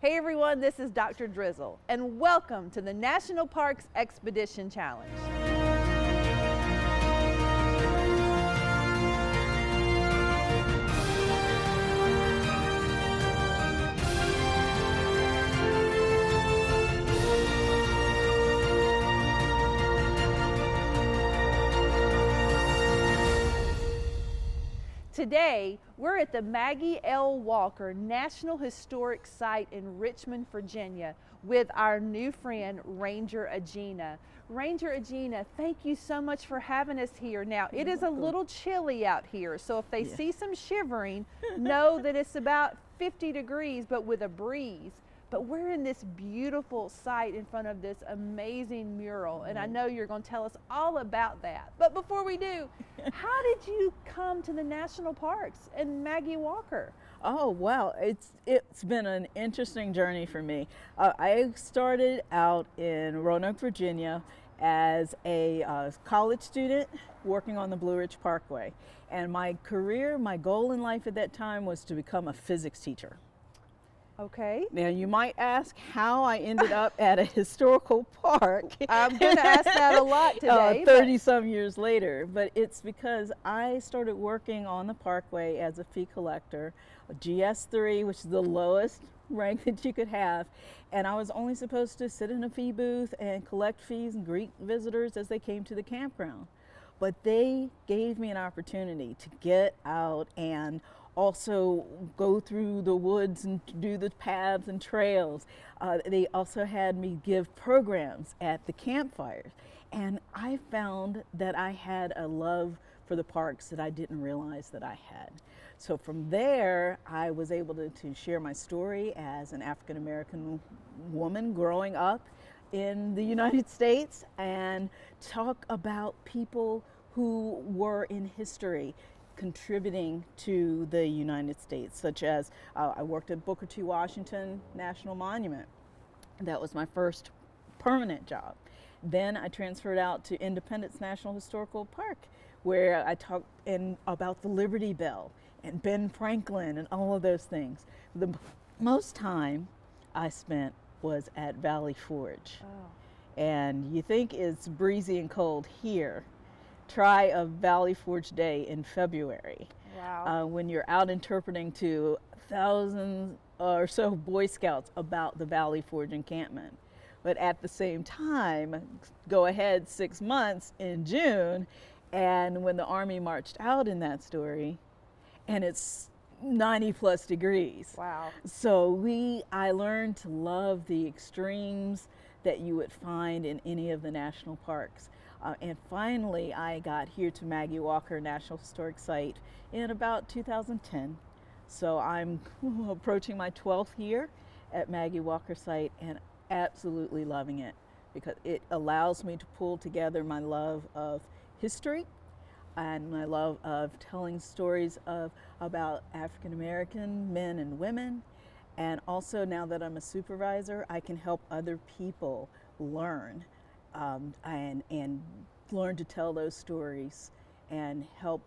Hey everyone, this is Dr. Drizzle, and welcome to the National Parks Expedition Challenge. Today, we're at the Maggie L. Walker National Historic Site in Richmond, Virginia, with our new friend, Ranger Ajena. Ranger Ajena, thank you so much for having us here. Now, it is a little chilly out here, so if they see some shivering, know that it's about 50 degrees, but with a breeze. But we're in this beautiful site in front of this amazing mural, and I know you're going to tell us all about that. But before we do, how did you come to the national parks and Maggie Walker? Oh, wow. It's been an interesting journey for me. I started out in Roanoke, Virginia as a college student working on the Blue Ridge Parkway. And my goal in life at that time was to become a physics teacher. Okay. Now you might ask how I ended up at a historical park. I'm going to ask that a lot today. 30 some years later, but it's because I started working on the parkway as a fee collector, a GS3, which is the lowest rank that you could have, and I was only supposed to sit in a fee booth and collect fees and greet visitors as they came to the campground. But they gave me an opportunity to get out and also go through the woods and do the paths and trails. They also had me give programs at the campfires. And I found that I had a love for the parks that I didn't realize that I had. So from there, I was able to share my story as an African American woman growing up in the United States and talk about people who were in history contributing to the United States, such as I worked at Booker T. Washington National Monument. That was my first permanent job. Then I transferred out to Independence National Historical Park, where I talked about the Liberty Bell and Ben Franklin and all of those things. The most time I spent was at Valley Forge. Oh. And you think it's breezy and cold here. Try a Valley Forge day in February. Wow. When you're out interpreting to thousands or so Boy Scouts about the Valley Forge encampment. But at the same time, go ahead 6 months in June, and when the Army marched out in that story, and it's 90 plus degrees. Wow. So I learned to love the extremes that you would find in any of the national parks. And finally, I got here to Maggie Walker National Historic Site in about 2010. So I'm approaching my 12th year at Maggie Walker Site and absolutely loving it because it allows me to pull together my love of history and my love of telling stories about African American men and women. And also now that I'm a supervisor, I can help other people learn and learn to tell those stories and help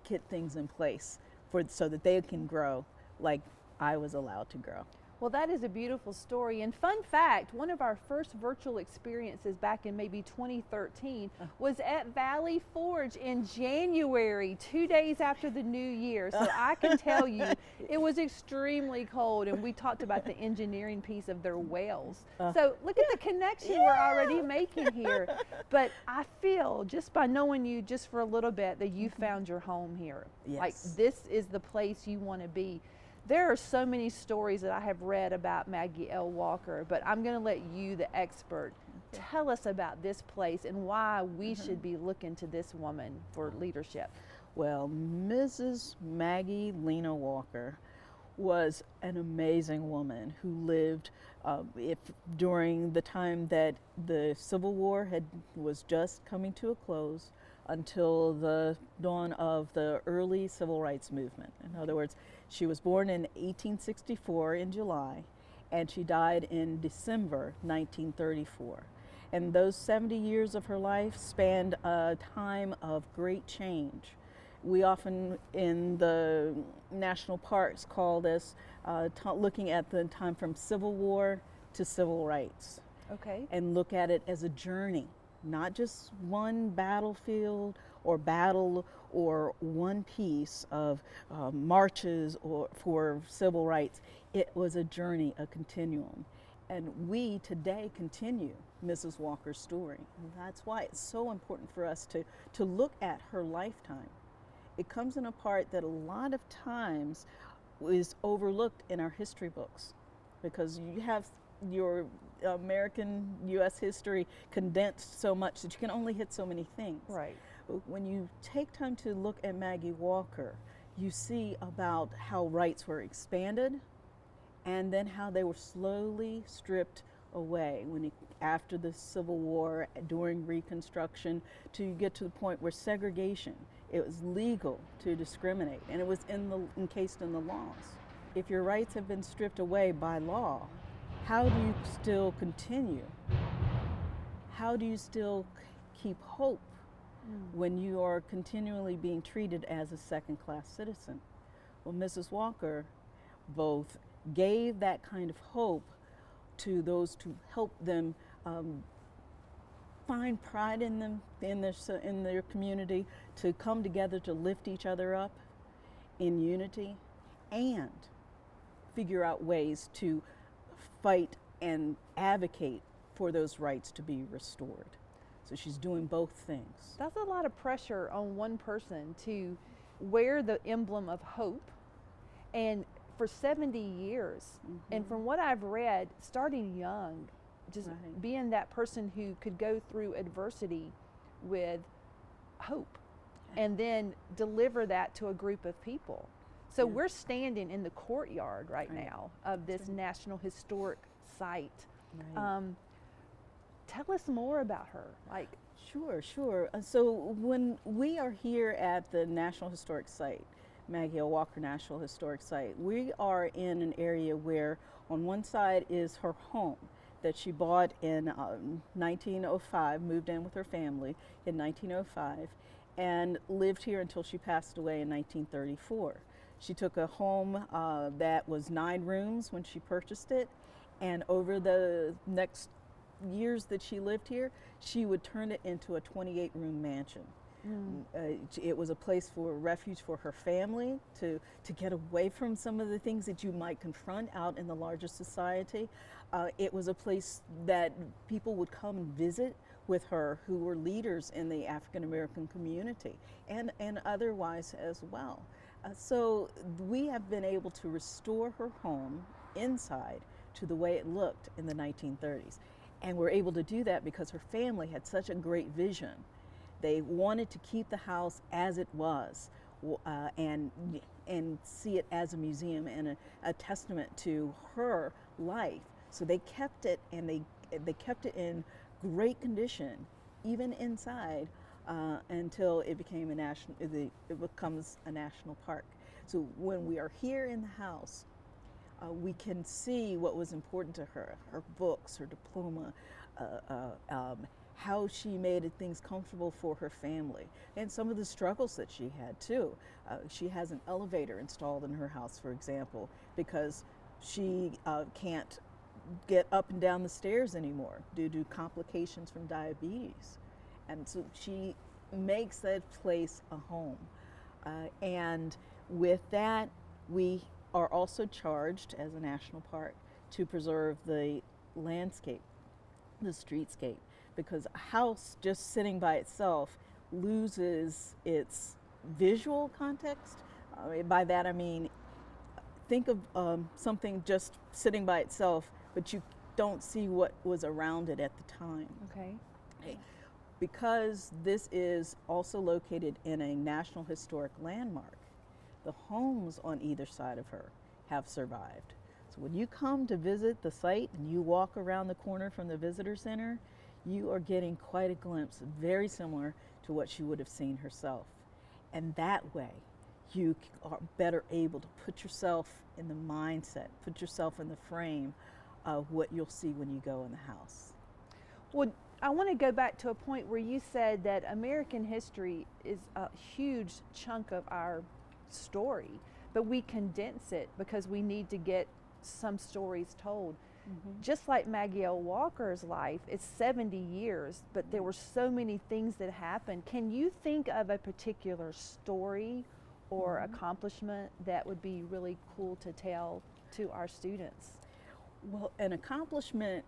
get things in place so that they can grow like I was allowed to grow. Well, that is a beautiful story. And fun fact, one of our first virtual experiences back in maybe 2013 was at Valley Forge in January, 2 days after the new year. So I can tell you it was extremely cold, and we talked about the engineering piece of their whales. So look at the connection we're already making here. But I feel, just by knowing you just for a little bit, that you found your home here. Yes. Like this is the place you want to be. There are so many stories that I have read about Maggie L. Walker, but I'm going to let you, the expert, tell us about this place and why we should be looking to this woman for leadership. Well, Mrs. Maggie Lena Walker was an amazing woman who lived during the time that the Civil War was just coming to a close until the dawn of the early civil rights movement. In other words, she was born in 1864 in July, and she died in December 1934. And those 70 years of her life spanned a time of great change. We often in the national parks call this looking at the time from Civil War to civil rights, Okay. and look at it as a journey, not just one battlefield or battle or one piece of marches or for civil rights. It was a journey, a continuum. And we today continue Mrs. Walker's story. And that's why it's so important for us to look at her lifetime. It comes in a part that a lot of times is overlooked in our history books, because you have your American U.S. history condensed so much that you can only hit so many things. Right. But when you take time to look at Maggie Walker, you see about how rights were expanded and then how they were slowly stripped away after the Civil War, during Reconstruction, to get to the point where segregation, it was legal to discriminate, and it was encased in the laws. If your rights have been stripped away by law, how do you still continue? How do you still keep hope when you are continually being treated as a second-class citizen? Well, Mrs. Walker both gave that kind of hope to those to help them find pride in them, in their community, to come together to lift each other up in unity, and figure out ways to fight and advocate for those rights to be restored. So she's doing both things. That's a lot of pressure on one person to wear the emblem of hope, and for 70 years. And from what I've read, starting young, just being that person who could go through adversity with hope and then deliver that to a group of people. So we're standing in the courtyard right now of this National Historic Site. Tell us more about her. Sure. So when we are here at the National Historic Site, Maggie L. Walker National Historic Site, we are in an area where on one side is her home that she bought in 1905, moved in with her family in 1905, and lived here until she passed away in 1934. She took a home that was 9 rooms when she purchased it, and over the next years that she lived here, she would turn it into a 28-room mansion. It was a place for refuge for her family, to get away from some of the things that you might confront out in the larger society. It was a place that people would come and visit with her who were leaders in the African American community and otherwise as well. So we have been able to restore her home inside to the way it looked in the 1930s. And we're able to do that because her family had such a great vision. They wanted to keep the house as it was, and see it as a museum and a testament to her life. So they kept it, and they kept it in great condition, even inside, until it became it becomes a national park. So when we are here in the house, we can see what was important to her: her books, her diploma, how she made things comfortable for her family, and some of the struggles that she had too. She has an elevator installed in her house, for example, because she can't get up and down the stairs anymore due to complications from diabetes. And so she makes that place a home. And with that, we are also charged as a national park to preserve the landscape, the streetscape, because a house just sitting by itself loses its visual context. By that I mean, think of something just sitting by itself, but you don't see what was around it at the time. Okay. Because this is also located in a National Historic Landmark, the homes on either side of her have survived. So when you come to visit the site and you walk around the corner from the visitor center, you are getting quite a glimpse, very similar to what she would have seen herself. And that way, you are better able to put yourself in the mindset, put yourself in the frame of what you'll see when you go in the house. Well, I want to go back to a point where you said that American history is a huge chunk of our story, but we condense it because we need to get some stories told. Just like Maggie L. Walker's life, it's 70 years, but there were so many things that happened. Can you think of a particular story or accomplishment that would be really cool to tell to our students? Well, an accomplishment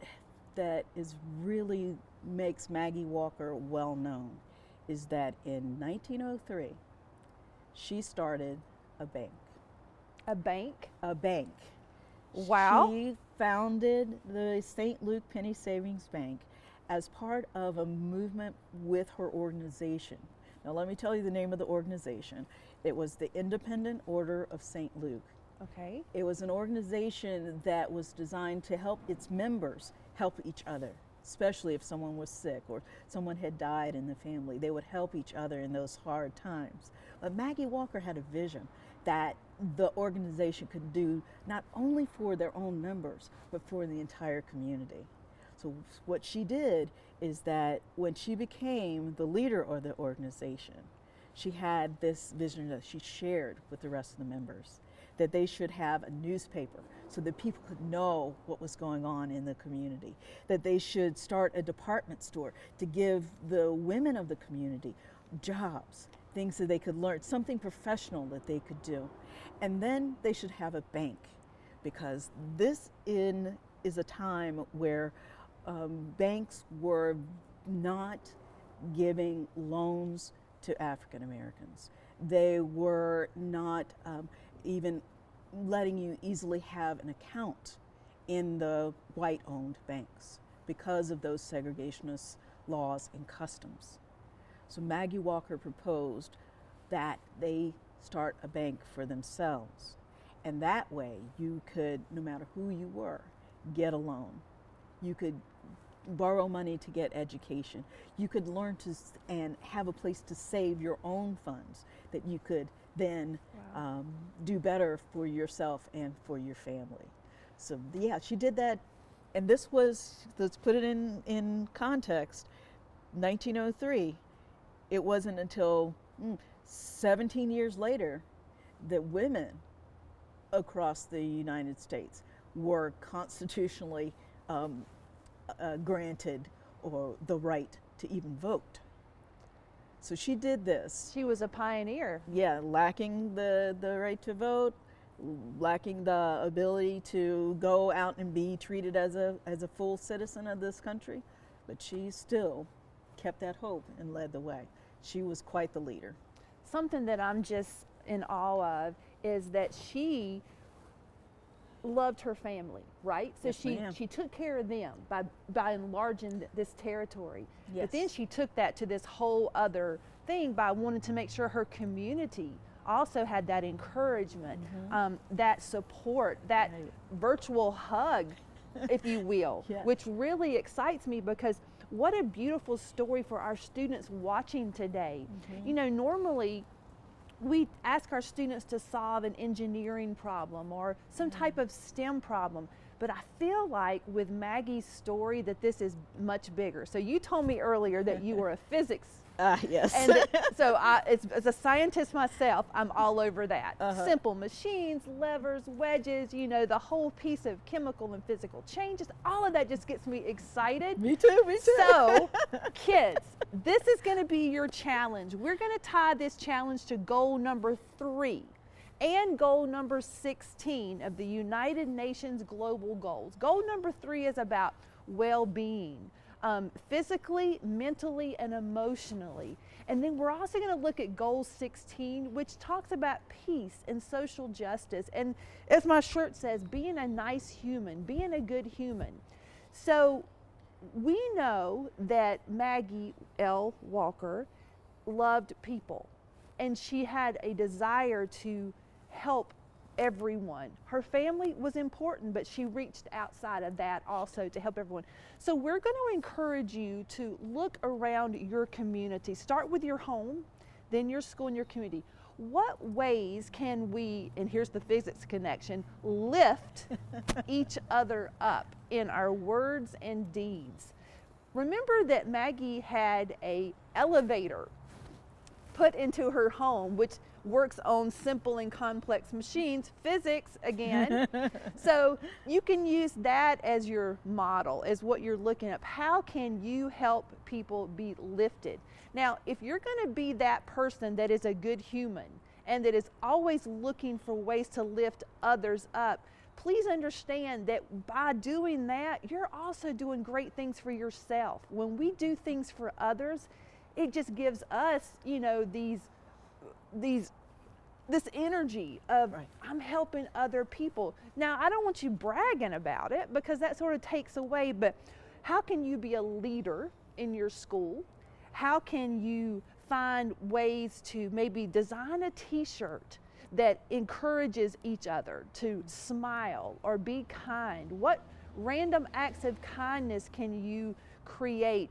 that is really makes Maggie Walker well known is that in 1903, she started a bank. A bank? A bank. Wow. She founded the St. Luke Penny Savings Bank as part of a movement with her organization. Now, let me tell you the name of the organization. It was the Independent Order of St. Luke. Okay. It was an organization that was designed to help its members help each other, especially if someone was sick or someone had died in the family. They would help each other in those hard times. But Maggie Walker had a vision that the organization could do not only for their own members, but for the entire community. So what she did is that when she became the leader of the organization, she had this vision that she shared with the rest of the members, that they should have a newspaper so that people could know what was going on in the community, that they should start a department store to give the women of the community jobs, things that they could learn, something professional that they could do. And then they should have a bank, because this is a time where banks were not giving loans to African Americans. They were not even letting you easily have an account in the white-owned banks because of those segregationist laws and customs. So Maggie Walker proposed that they start a bank for themselves. And that way you could, no matter who you were, get a loan. You could borrow money to get education. You could learn to and have a place to save your own funds that you could then do better for yourself and for your family. So yeah, she did that. And this was, let's put it in context, 1903. It wasn't until 17 years later that women across the United States were constitutionally granted or the right to even vote. So she did this. She was a pioneer. Yeah, lacking the right to vote, lacking the ability to go out and be treated as a full citizen of this country, but she still kept that hope and led the way. She was quite the leader. Something that I'm just in awe of is that she loved her family, right? So Yes, she took care of them by enlarging this territory. Yes. But then she took that to this whole other thing by wanting to make sure her community also had that encouragement, that support, that virtual hug, if you will, Yes. which really excites me, because what a beautiful story for our students watching today. You know, normally we ask our students to solve an engineering problem or some type of STEM problem, but I feel like with Maggie's story that this is much bigger. So you told me earlier that you were a physics Yes. and so as a scientist myself, I'm all over that. Simple machines, levers, wedges, you know, the whole piece of chemical and physical changes, all of that just gets me excited. Me too, me too. So, kids, this is going to be your challenge. We're going to tie this challenge to goal number 3 and goal number 16 of the United Nations Global Goals. Goal number 3 is about well-being. Physically, mentally, and emotionally. And then we're also going to look at goal 16, which talks about peace and social justice. And as my shirt says, being a nice human, being a good human. So we know that Maggie L. Walker loved people, and she had a desire to help everyone. Her family was important, but she reached outside of that also to help everyone. So we're going to encourage you to look around your community. Start with your home, then your school and your community. What ways can we, and here's the physics connection, lift each other up in our words and deeds? Remember that Maggie had an elevator put into her home, which works on simple and complex machines, physics again. So you can use that as your model, as what you're looking at. How can you help people be lifted? Now, if you're going to be that person that is a good human and that is always looking for ways to lift others up, please understand that by doing that, you're also doing great things for yourself. When we do things for others, it just gives us, you know, this energy of, Right. I'm helping other people. Now, I don't want you bragging about it because that sort of takes away, but how can you be a leader in your school? How can you find ways to maybe design a t-shirt that encourages each other to smile or be kind? What random acts of kindness can you create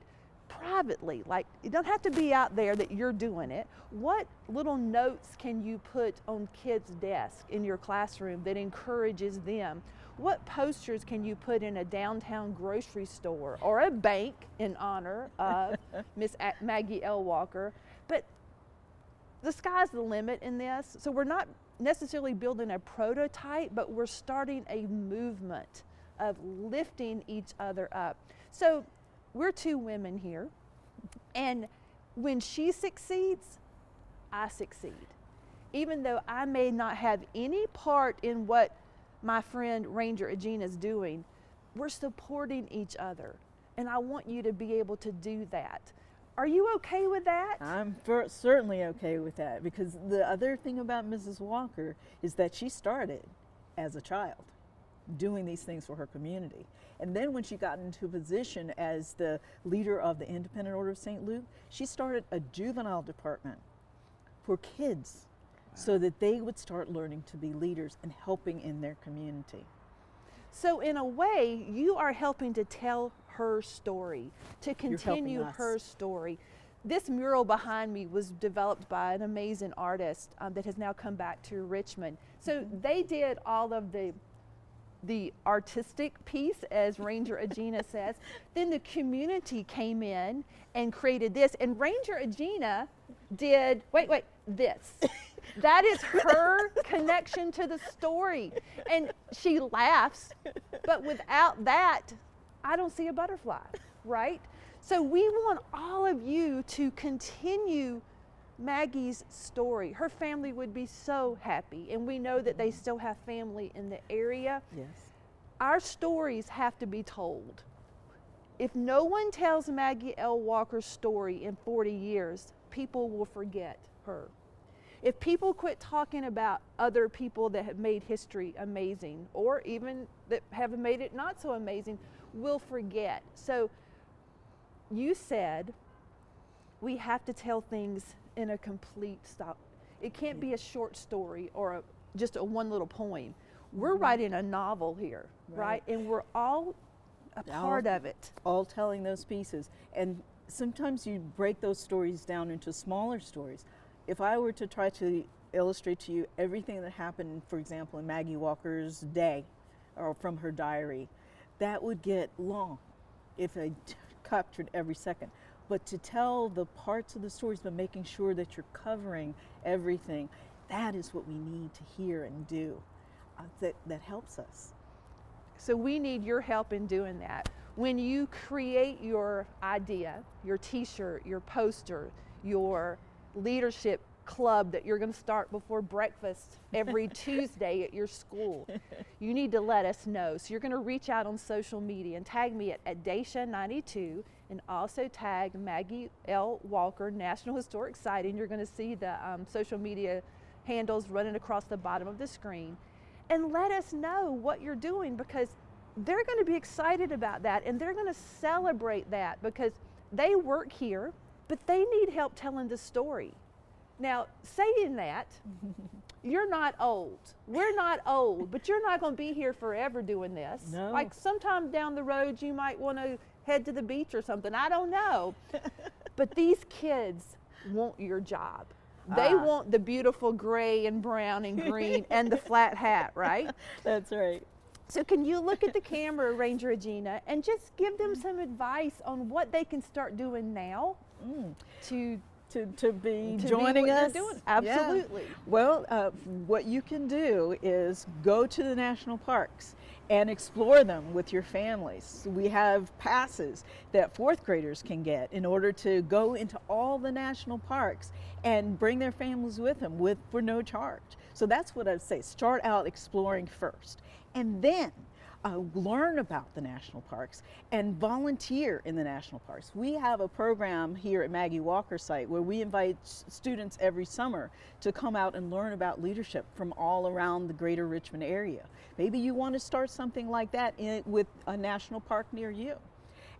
privately? Like, it don't have to be out there that you're doing it. What little notes can you put on kids' desks in your classroom that encourages them? What posters can you put in a downtown grocery store or a bank in honor of Miss Maggie L. Walker? But the sky's the limit in this. So we're not necessarily building a prototype, but we're starting a movement of lifting each other up. So we're two women here, and when she succeeds, I succeed. Even though I may not have any part in what my friend Ranger Ajena is doing, we're supporting each other, and I want you to be able to do that. Are you okay with that? I'm certainly okay with that, because the other thing about Mrs. Walker is that she started as a child doing these things for her community. And then when she got into a position as the leader of the Independent Order of St. Luke, she started a juvenile department for kids so that they would start learning to be leaders and helping in their community. So in a way, you are helping to tell her story, to continue helping us. her story. This mural behind me was developed by an amazing artist that has now come back to Richmond. So they did all of the artistic piece, as Ranger Ajena says. Then the community came in and created this. And Ranger Ajena did, this. That is her connection to the story. And she laughs, but without that, I don't see a butterfly, right? So we want all of you to continue Maggie's story. Her family would be so happy, and we know that they still have family in the area. Yes. Our stories have to be told. If no one tells Maggie L. Walker's story in 40 years, people will forget her. If people quit talking about other people that have made history amazing, or even that have made it not so amazing, we'll forget. So you said we have to tell things in a complete stop. It can't be a short story or just a one little poem. We're writing a novel here, right? And we're all a part of it. All telling those pieces. And sometimes you break those stories down into smaller stories. If I were to try to illustrate to you everything that happened, for example, in Maggie Walker's day, or from her diary, that would get long if I captured every second. But to tell the parts of the stories, but making sure that you're covering everything, that is what we need to hear and do. That helps us. So we need your help in doing that. When you create your idea, your t-shirt, your poster, your leadership club that you're going to start before breakfast every Tuesday at your school, you need to let us know. So you're going to reach out on social media and tag me at Daisha92, and also tag Maggie L. Walker National Historic Site, and you're going to see the social media handles running across the bottom of the screen. And let us know what you're doing, because they're going to be excited about that, and they're going to celebrate that, because they work here, but they need help telling the story. Now, saying that, you're not old. We're not old, but you're not going to be here forever doing this. No. Like sometime down the road, you might want to head to the beach or something. I don't know. But these kids want your job. They want the beautiful gray and brown and green and the flat hat, right? That's right. So can you look at the camera, Ranger Ajena, and just give them some advice on what they can start doing now to to be To be joining what you're us. doing. Yeah. Absolutely. Well, what you can do is go to the national parks and explore them with your families. We have passes that fourth graders can get in order to go into all the national parks and bring their families with them for no charge. So that's what I'd say. Start out exploring first, and then learn about the national parks and volunteer in the national parks. We have a program here at Maggie Walker site where we invite students every summer to come out and learn about leadership from all around the greater Richmond area. Maybe you want to start something like that with a national park near you.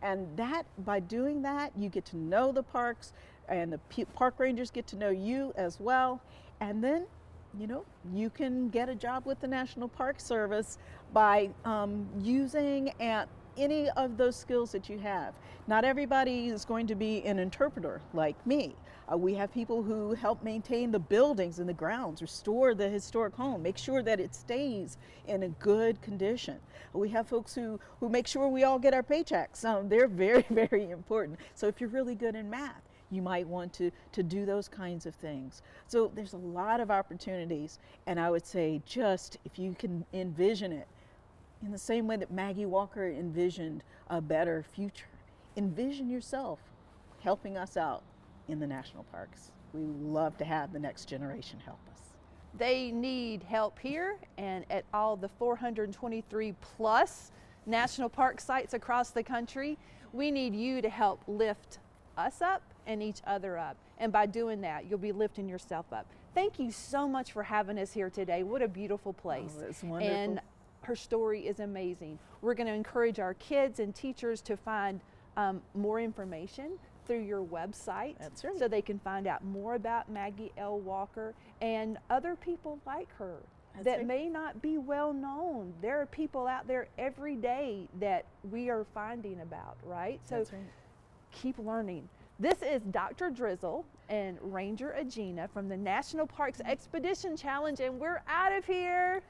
And that, by doing that, you get to know the parks, and the park rangers get to know you as well. And then, you know, you can get a job with the National Park Service by using any of those skills that you have. Not everybody is going to be an interpreter like me. We have people who help maintain the buildings and the grounds, restore the historic home, make sure that it stays in a good condition. We have folks who make sure we all get our paychecks. They're very, very important. So if you're really good in math, you might want to do those kinds of things. So there's a lot of opportunities, and I would say just if you can envision it in the same way that Maggie Walker envisioned a better future, envision yourself helping us out in the national parks. We love to have the next generation help us. They need help here and at all the 423 plus national park sites across the country. We need you to help lift us up and each other up. And by doing that, you'll be lifting yourself up. Thank you so much for having us here today. What a beautiful place. Oh, it's wonderful. And her story is amazing. We're going to encourage our kids and teachers to find more information through your website. That's right. So they can find out more about Maggie L. Walker and other people like her. That's that right. may not be well known. There are people out there every day that we are finding about, right? So That's right. keep learning. This is Dr. Drizzle and Ranger Ajena from the National Parks Expedition Challenge, and we're out of here.